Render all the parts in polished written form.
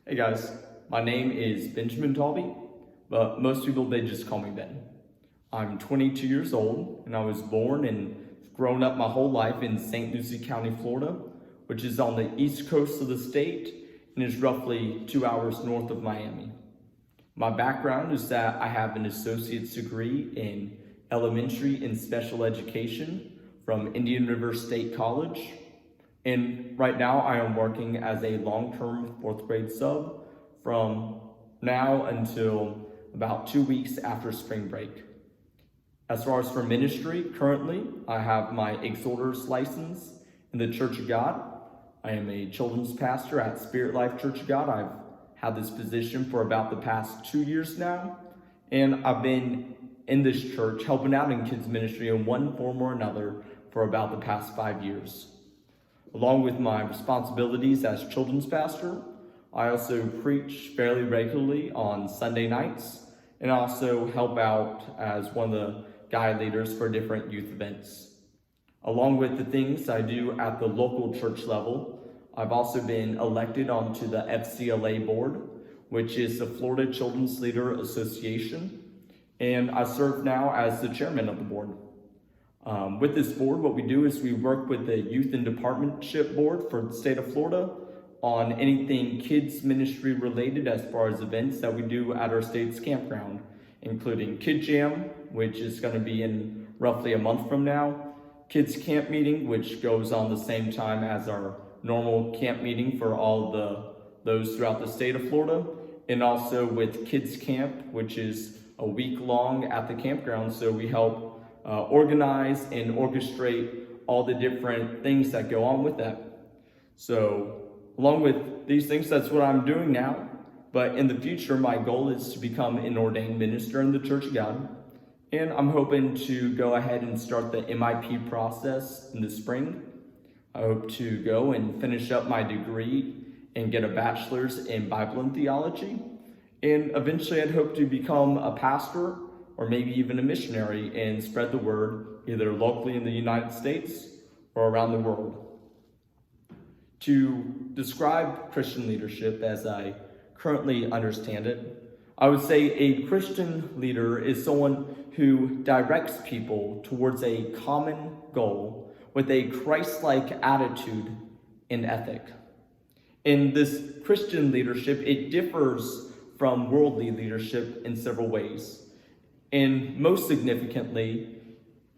Hey guys, my name is Benjamin Talby, but most people, they just call me Ben. I'm 22 years old, and I was born and grown up my whole life in St. Lucie County, Florida, which is on the east coast of the state and is roughly 2 hours north of Miami. My background is that I have an associate's degree in elementary and special education from Indian River State College. And right now I am working as a long-term fourth grade sub from now until about 2 weeks after spring break. As far as for ministry, currently I have my exhorter's license in the Church of God. I am a children's pastor at Spirit Life Church of God. I've had this position for about the past 2 years now, and I've been in this church helping out in kids ministry in one form or another for about the past 5 years. Along with my responsibilities as children's pastor, I also preach fairly regularly on Sunday nights and also help out as one of the guide leaders for different youth events. Along with the things I do at the local church level, I've also been elected onto the FCLA board, which is the Florida Children's Leader Association, and I serve now as the chairman of the board. With this board, what we do is we work with the Youth and Departmentship Board for the state of Florida on anything kids ministry related as far as events that we do at our state's campground, including Kid Jam, which is going to be in roughly a month from now, Kids Camp Meeting, which goes on the same time as our normal camp meeting for all those throughout the state of Florida, and also with Kids Camp, which is a week long at the campground, so we help organize and orchestrate all the different things that go on with that. So along with these things, that's what I'm doing now. But in the future, my goal is to become an ordained minister in the Church of God. And I'm hoping to go ahead and start the MIP process in the spring. I hope to go and finish up my degree and get a bachelor's in Bible and theology. And eventually I'd hope to become a pastor or maybe even a missionary and spread the word either locally in the United States or around the world. To describe Christian leadership as I currently understand it, I would say a Christian leader is someone who directs people towards a common goal with a Christ-like attitude and ethic. In this Christian leadership, it differs from worldly leadership in several ways. And most significantly,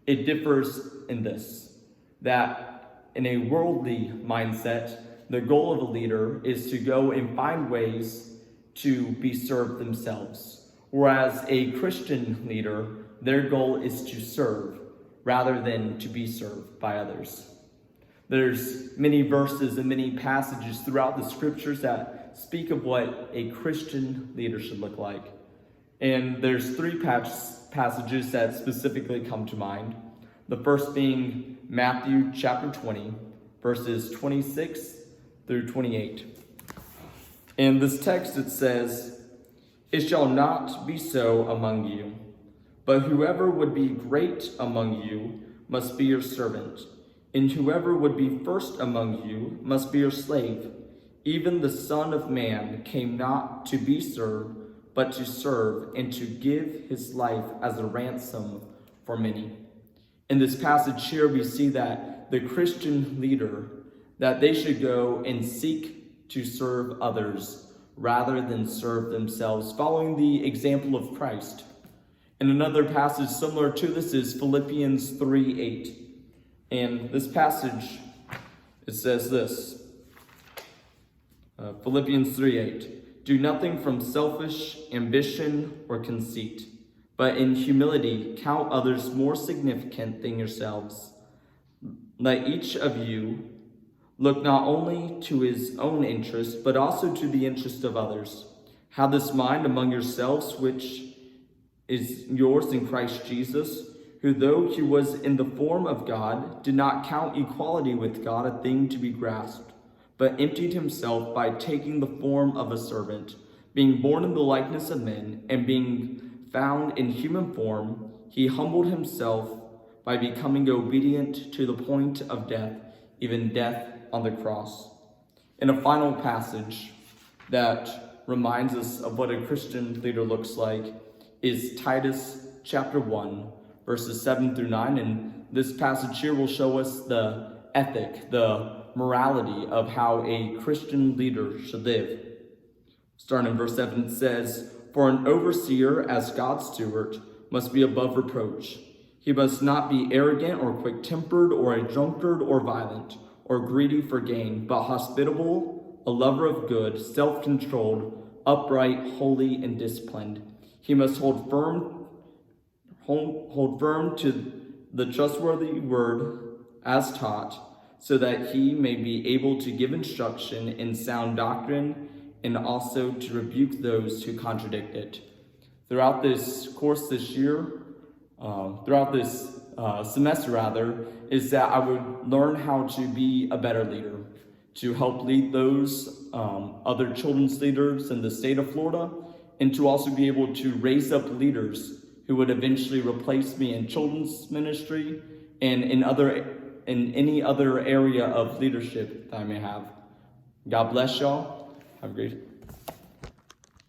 it differs in this, that in a worldly mindset, the goal of a leader is to go and find ways to be served themselves. Whereas a Christian leader, their goal is to serve rather than to be served by others. There's many verses and many passages throughout the scriptures that speak of what a Christian leader should look like. And there's three passages that specifically come to mind. The first being Matthew chapter 20, verses 26 through 28. In this text it says, "It shall not be so among you, but whoever would be great among you must be your servant, and whoever would be first among you must be your slave. Even the Son of Man came not to be served, but to serve and to give his life as a ransom for many." In this passage here, we see that the Christian leader, that they should go and seek to serve others rather than serve themselves, following the example of Christ. And another passage similar to this is Philippians 3:8. And this passage, it says this, Philippians 3:8. "Do nothing from selfish ambition or conceit, but in humility count others more significant than yourselves. Let each of you look not only to his own interest, but also to the interest of others. Have this mind among yourselves, which is yours in Christ Jesus, who though he was in the form of God, did not count equality with God a thing to be grasped, but emptied himself by taking the form of a servant, being born in the likeness of men, and being found in human form, he humbled himself by becoming obedient to the point of death, even death on the cross." In a final passage, that reminds us of what a Christian leader looks like is Titus chapter 1, verses 7 through 9. And this passage here will show us the ethic, the morality of how a Christian leader should live. Starting in verse 7, it says, "For an overseer as God's steward must be above reproach. He must not be arrogant or quick-tempered or a drunkard or violent or greedy for gain, but hospitable, a lover of good, self-controlled, upright, holy, and disciplined. He must hold firm to the trustworthy word as taught, so that he may be able to give instruction in sound doctrine and also to rebuke those who contradict it." Throughout this course this year, semester, is that I would learn how to be a better leader, to help lead those other children's leaders in the state of Florida, and to also be able to raise up leaders who would eventually replace me in children's ministry and in any other area of leadership that I may have. God bless y'all. Have a great